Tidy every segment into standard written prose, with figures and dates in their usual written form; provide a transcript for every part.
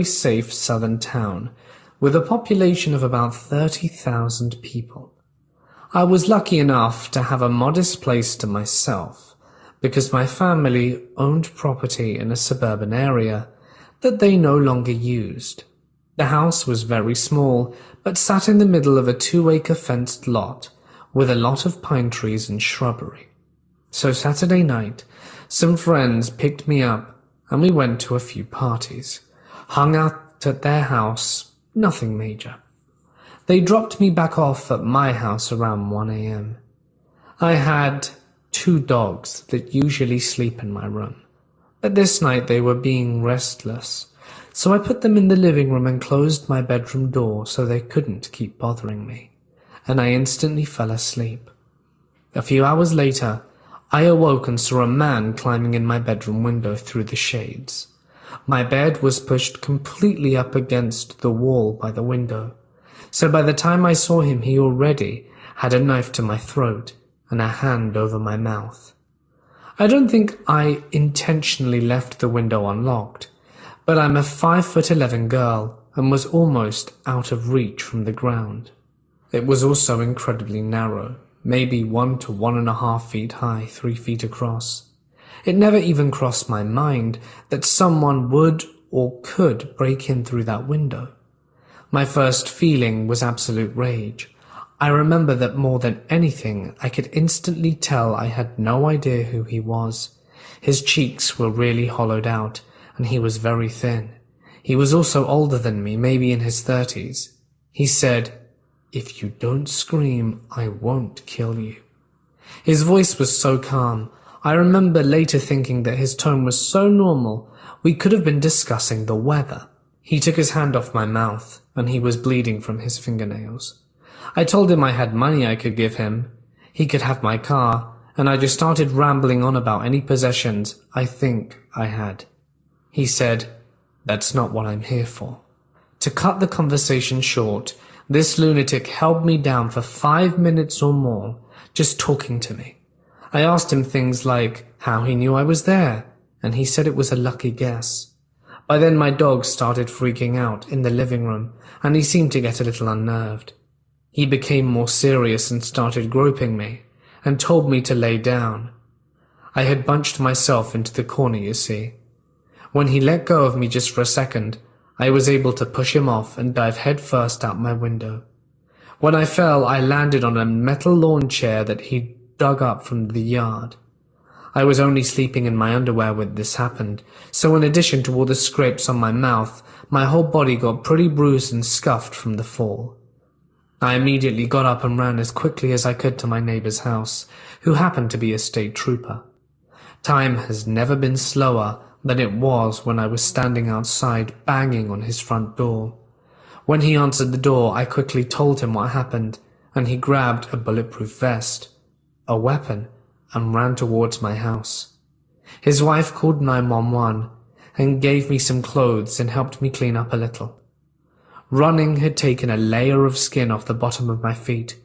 safe southern town with a population of about 30,000 people. I was lucky enough to have a modest place to myself because my family owned property in a suburban area that they no longer used. The house was very small, but sat in the middle of a 2-acre fenced lot with a lot of pine trees and shrubbery. So Saturday night, some friends picked me up and we went to a few parties. Hung out at their house, nothing major. They dropped me back off at my house around 1 a.m. I had 2 dogs that usually sleep in my room, but this night they were being restless, so I put them in the living room and closed my bedroom door so they couldn't keep bothering me, and I instantly fell asleep. A few hours later, I awoke and saw a man climbing in my bedroom window through the shades. My bed was pushed completely up against the wall by the window, so by the time I saw him he already had a knife to my throat and a hand over my mouth. I don't think I intentionally left the window unlocked, but I'm a 5'11" girl and was almost out of reach from the ground. It was also incredibly narrow, maybe 1 to 1.5 feet high, 3 feet across. It never even crossed my mind that someone would or could break in through that window. My first feeling was absolute rage. I remember that more than anything, I could instantly tell I had no idea who he was. His cheeks were really hollowed out, and he was very thin. He was also older than me, maybe in his 30s. He said, "If you don't scream, I won't kill you." His voice was so calm. I remember later thinking that his tone was so normal, we could have been discussing the weather. He took his hand off my mouth, and he was bleeding from his fingernails. I told him I had money I could give him. He could have my car, and I just started rambling on about any possessions I think I had. He said, "That's not what I'm here for." To cut the conversation short, this lunatic held me down for 5 minutes or more, just talking to me. I asked him things like how he knew I was there, and he said it was a lucky guess. By then my dog started freaking out in the living room, and he seemed to get a little unnerved. He became more serious and started groping me, and told me to lay down. I had bunched myself into the corner, you see. When he let go of me just for a second, I was able to push him off and dive headfirst out my window. When I fell, I landed on a metal lawn chair that he dug up from the yard. I was only sleeping in my underwear when this happened, so in addition to all the scrapes on my mouth, my whole body got pretty bruised and scuffed from the fall. I immediately got up and ran as quickly as I could to my neighbor's house, who happened to be a state trooper. Time has never been slower than it was when I was standing outside banging on his front door. When he answered the door, I quickly told him what happened, and he grabbed a bulletproof vest, a weapon, and ran towards my house. His wife called 911 and gave me some clothes and helped me clean up a little. Running had taken a layer of skin off the bottom of my feet,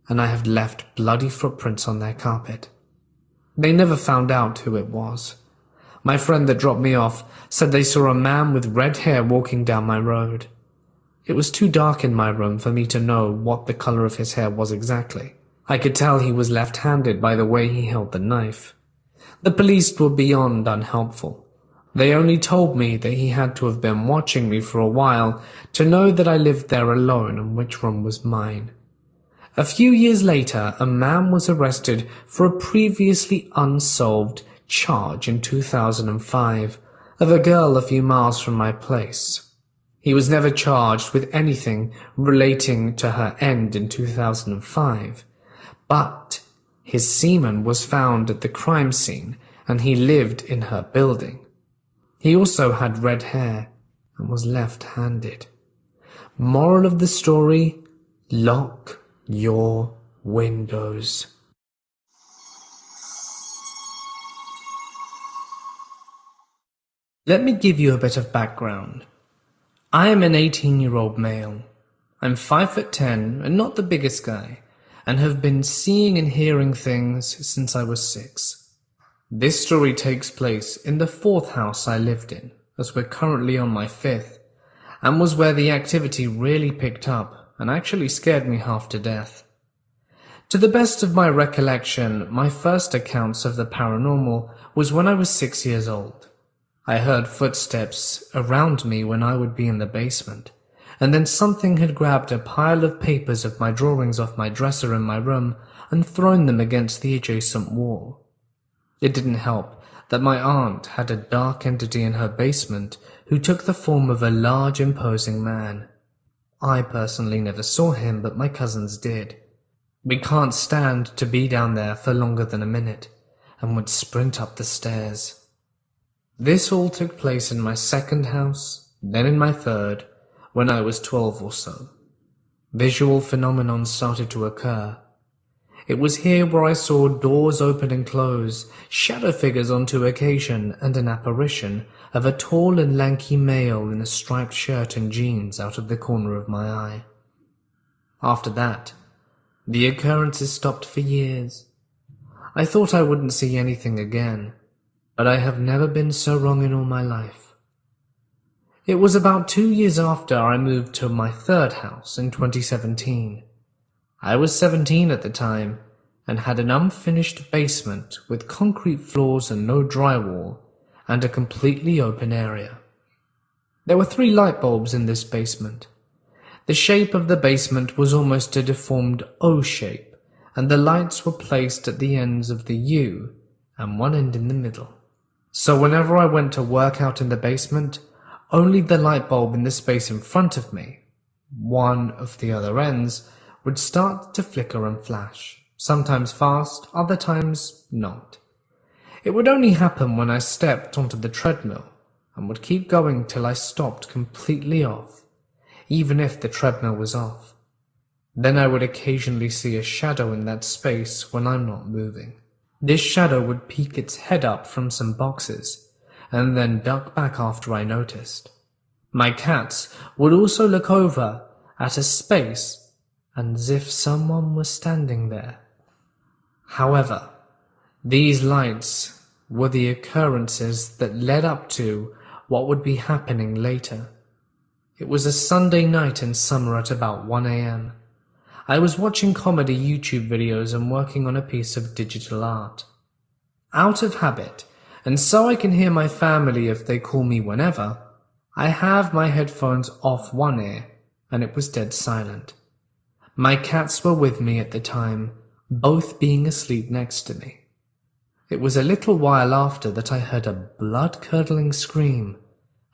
and I had left bloody footprints on their carpet. They never found out who it was. My friend that dropped me off said they saw a man with red hair walking down my road. It was too dark in my room for me to know what the color of his hair was exactly. I could tell he was left-handed by the way he held the knife. The police were beyond unhelpful. They only told me that he had to have been watching me for a while to know that I lived there alone and which room was mine. A few years later, a man was arrested for a previously unsolved charge in 2005 of a girl a few miles from my place. He was never charged with anything relating to her end in 2005, but his semen was found at the crime scene and he lived in her building. He also had red hair and was left-handed. Moral of the story: lock your windows. Let me give you a bit of background. I am an 18-year-old male. I'm 5'10" and not the biggest guy, and have been seeing and hearing things since I was 6. This story takes place in the 4th house I lived in, as we're currently on my 5th, and was where the activity really picked up and actually scared me half to death. To the best of my recollection, my first accounts of the paranormal was when I was 6 years old. I heard footsteps around me when I would be in the basement, and then something had grabbed a pile of papers of my drawings off my dresser in my room and thrown them against the adjacent wall. It didn't help that my aunt had a dark entity in her basement who took the form of a large, imposing man. I personally never saw him, but my cousins did. We can't stand to be down there for longer than a minute, and would sprint up the stairs. This all took place in my second house, then in my third, when I was 12 or so. Visual phenomenon started to occur. It was here where I saw doors open and close, shadow figures on two occasions, and an apparition of a tall and lanky male in a striped shirt and jeans out of the corner of my eye. After that, the occurrences stopped for years. I thought I wouldn't see anything again, but I have never been so wrong in all my life. It was about 2 years after I moved to my third house in 2017. I was 17 at the time and had an unfinished basement with concrete floors and no drywall and a completely open area. There were 3 light bulbs in this basement. The shape of the basement was almost a deformed O shape, and the lights were placed at the ends of the U and one end in the middle. So whenever I went to work out in the basement, only the light bulb in the space in front of me, one of the other ends, would start to flicker and flash, sometimes fast, other times not. It would only happen when I stepped onto the treadmill and would keep going till I stopped completely off, even if the treadmill was off. Then I would occasionally see a shadow in that space when I'm not moving. This shadow would peek its head up from some boxes and then duck back after I noticed. My cats would also look over at a space and as if someone was standing there. However, these lights were the occurrences that led up to what would be happening later. It was a Sunday night in summer at about 1 a.m. I was watching comedy YouTube videos and working on a piece of digital art. Out of habit, and so I can hear my family if they call me whenever, I have my headphones off one ear, and it was dead silent. My cats were with me at the time, both being asleep next to me. It was a little while after that I heard a blood-curdling scream,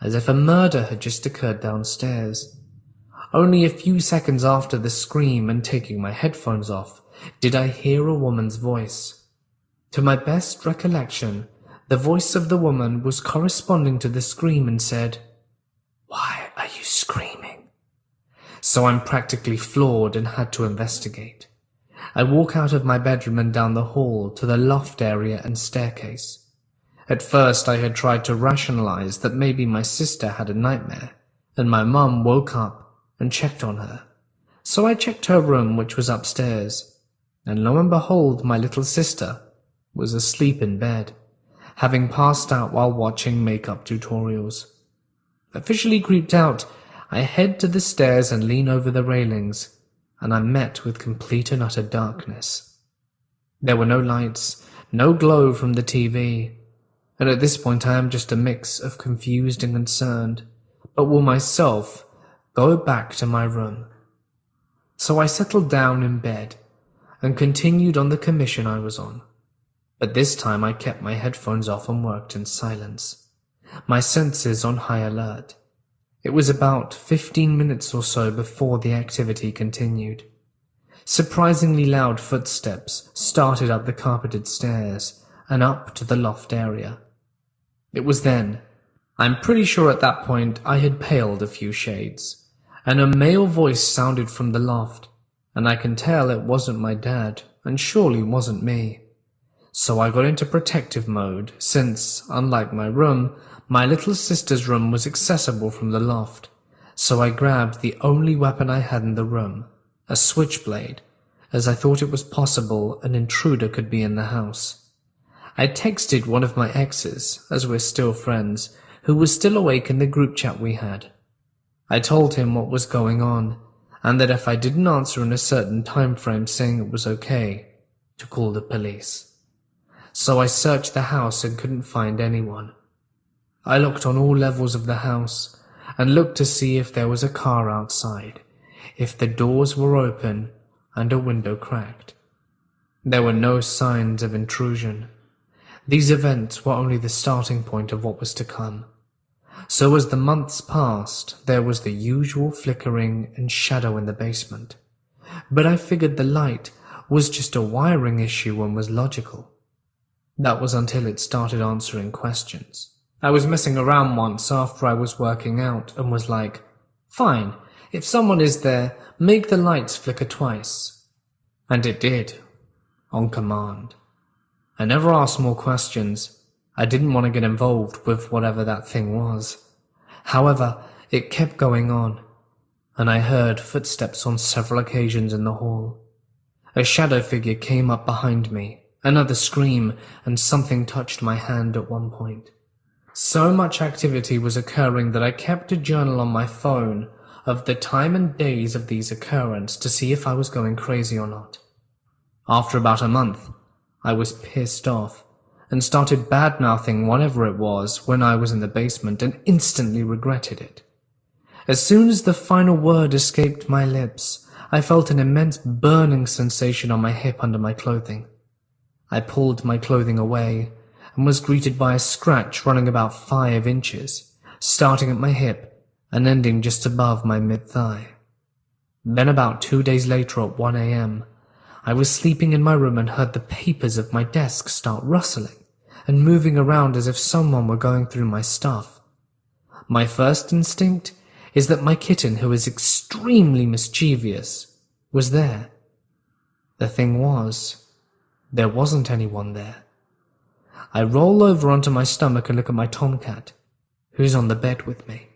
as if a murder had just occurred downstairs. Only a few seconds after the scream and taking my headphones off, did I hear a woman's voice. To my best recollection, the voice of the woman was corresponding to the scream and said, "Why are you screaming?" So I'm practically floored and had to investigate. I walk out of my bedroom and down the hall to the loft area and staircase. At first I had tried to rationalize that maybe my sister had a nightmare, and my mum woke up and checked on her. So I checked her room, which was upstairs, and lo and behold, my little sister was asleep in bed, having passed out while watching makeup tutorials. Officially creeped out, I head to the stairs and lean over the railings, and I'm met with complete and utter darkness. There were no lights, no glow from the TV, and at this point I am just a mix of confused and concerned, but will myself go back to my room. So I settled down in bed and continued on the commission I was on. But this time I kept my headphones off and worked in silence, my senses on high alert. It was about 15 minutes or so before the activity continued. Surprisingly loud footsteps started up the carpeted stairs and up to the loft area. It was then, I'm pretty sure at that point I had paled a few shades, and a male voice sounded from the loft, and I can tell it wasn't my dad, and surely wasn't me. So I got into protective mode, since, unlike my room, my little sister's room was accessible from the loft, so I grabbed the only weapon I had in the room, a switchblade, as I thought it was possible an intruder could be in the house. I texted one of my exes, as we're still friends, who was still awake in the group chat we had. I told him what was going on, and that if I didn't answer in a certain time frame saying it was okay, to call the police. So I searched the house and couldn't find anyone. I looked on all levels of the house and looked to see if there was a car outside, if the doors were open and a window cracked. There were no signs of intrusion. These events were only the starting point of what was to come. So as the months passed, there was the usual flickering and shadow in the basement. But I figured the light was just a wiring issue and was logical. That was until it started answering questions. I was messing around once after I was working out and was like, fine, if someone is there, make the lights flicker twice. And it did, on command. I never asked more questions. I didn't want to get involved with whatever that thing was. However, it kept going on, and I heard footsteps on several occasions in the hall. A shadow figure came up behind me, another scream, and something touched my hand at one point. So much activity was occurring that I kept a journal on my phone of the time and days of these occurrences to see if I was going crazy or not. After about a month, I was pissed off and started bad-mouthing whatever it was when I was in the basement and instantly regretted it. As soon as the final word escaped my lips, I felt an immense burning sensation on my hip under my clothing. I pulled my clothing away and was greeted by a scratch running about 5 inches, starting at my hip and ending just above my mid-thigh. Then about 2 days later at 1 a.m., I was sleeping in my room and heard the papers of my desk start rustling and moving around as if someone were going through my stuff. My first instinct is that my kitten, who is extremely mischievous, was there. The thing was, there wasn't anyone there. I roll over onto my stomach and look at my tomcat, who's on the bed with me.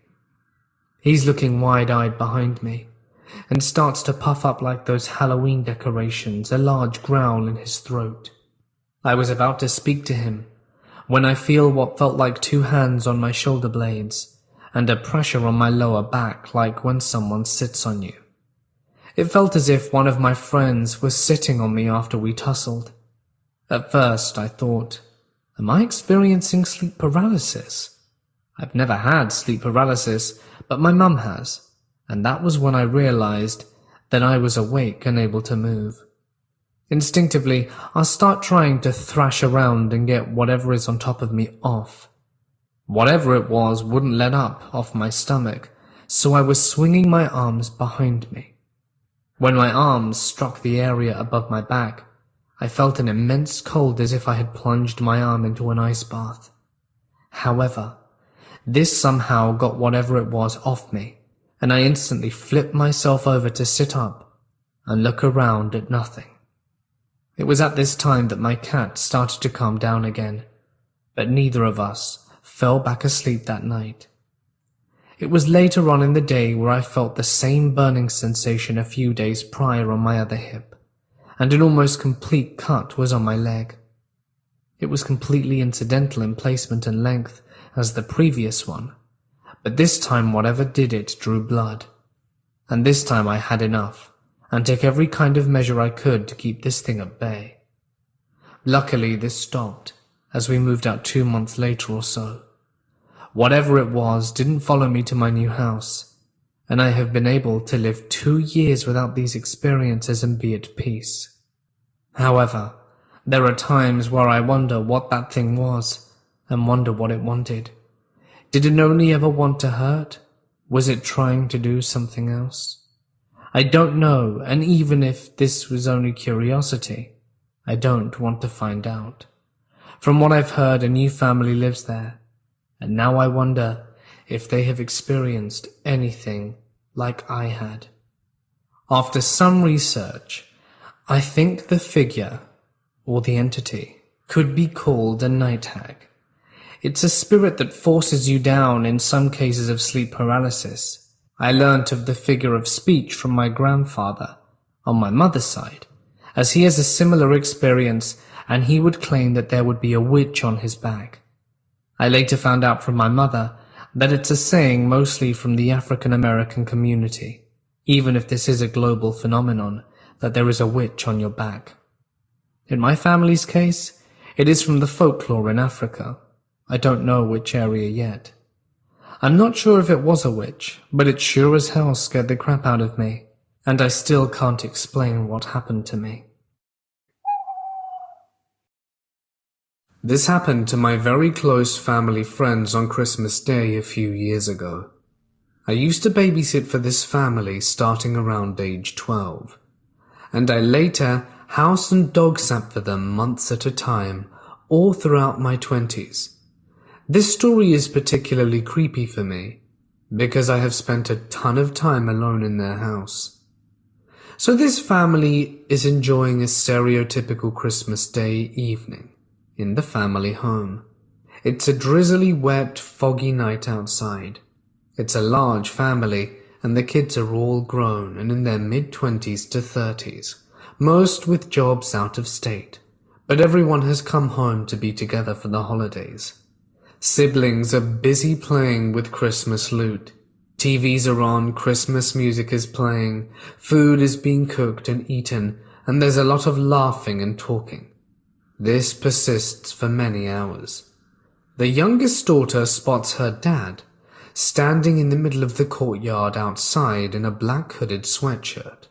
He's looking wide-eyed behind me and starts to puff up like those Halloween decorations, a large growl in his throat. I was about to speak to him when I feel what felt like 2 hands on my shoulder blades and a pressure on my lower back like when someone sits on you. It felt as if one of my friends was sitting on me after we tussled. At first I thought, am I experiencing sleep paralysis? I've never had sleep paralysis, but my mum has, and that was when I realized that I was awake and able to move. Instinctively, I start trying to thrash around and get whatever is on top of me off. Whatever it was wouldn't let up off my stomach, so I was swinging my arms behind me. When my arms struck the area above my back, I felt an immense cold as if I had plunged my arm into an ice bath. However, this somehow got whatever it was off me, and I instantly flipped myself over to sit up and look around at nothing. It was at this time that my cat started to calm down again, but neither of us fell back asleep that night. It was later on in the day where I felt the same burning sensation a few days prior on my other hip, and an almost complete cut was on my leg. It was completely incidental in placement and length as the previous one, but this time whatever did it drew blood, and this time I had enough and took every kind of measure I could to keep this thing at bay. Luckily this stopped as we moved out 2 months later or so. Whatever it was didn't follow me to my new house, and I have been able to live 2 years without these experiences and be at peace. However, there are times where I wonder what that thing was and wonder what it wanted. Did it only ever want to hurt? Was it trying to do something else? I don't know, and even if this was only curiosity, I don't want to find out. From what I've heard, a new family lives there, and now I wonder if they have experienced anything like I had. After some research, I think the figure, or the entity, could be called a night hag. It's a spirit that forces you down in some cases of sleep paralysis. I learnt of the figure of speech from my grandfather, on my mother's side, as he has a similar experience and he would claim that there would be a witch on his back. I later found out from my mother that it's a saying mostly from the African American community, even if this is a global phenomenon, that there is a witch on your back. In my family's case, it is from the folklore in Africa. I don't know which area yet. I'm not sure if it was a witch, but it sure as hell scared the crap out of me, and I still can't explain what happened to me. This happened to my very close family friends on Christmas Day a few years ago. I used to babysit for this family starting around age 12, and I later house and dog sat for them months at a time, all throughout my 20s. This story is particularly creepy for me, because I have spent a ton of time alone in their house. So this family is enjoying a stereotypical Christmas Day evening in the family home. It's a drizzly, wet, foggy night outside. It's a large family, and the kids are all grown and in their mid-20s to 30s, most with jobs out of state, but everyone has come home to be together for the holidays. Siblings are busy playing with Christmas loot. TVs are on, Christmas music is playing, food is being cooked and eaten, and there's a lot of laughing and talking. This persists for many hours. The youngest daughter spots her dad, standing in the middle of the courtyard outside in a black hooded sweatshirt.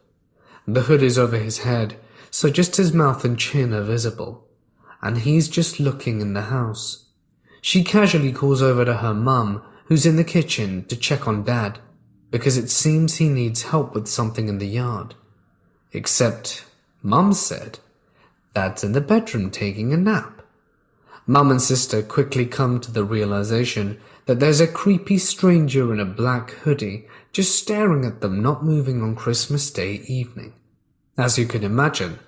The hood is over his head, so just his mouth and chin are visible, and he's just looking in the house. She casually calls over to her mum, who's in the kitchen, to check on Dad, because it seems he needs help with something in the yard. Except, Mum said, Dad's in the bedroom taking a nap. Mum and sister quickly come to the realization that there's a creepy stranger in a black hoodie just staring at them, not moving on Christmas Day evening. As you can imagine,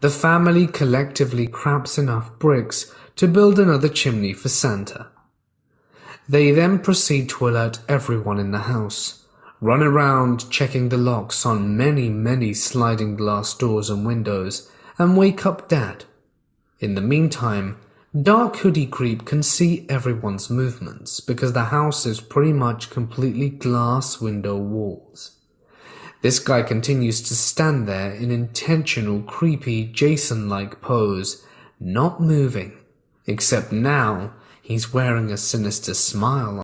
the family collectively craps enough bricks to build another chimney for Santa. They then proceed to alert everyone in the house, run around checking the locks on many sliding glass doors and windows, and wake up Dad. In the meantime, Dark Hoodie Creep can see everyone's movements because the house is pretty much completely glass window walls. This guy continues to stand there in intentional creepy Jason-like pose, not moving. Except now, he's wearing a sinister smile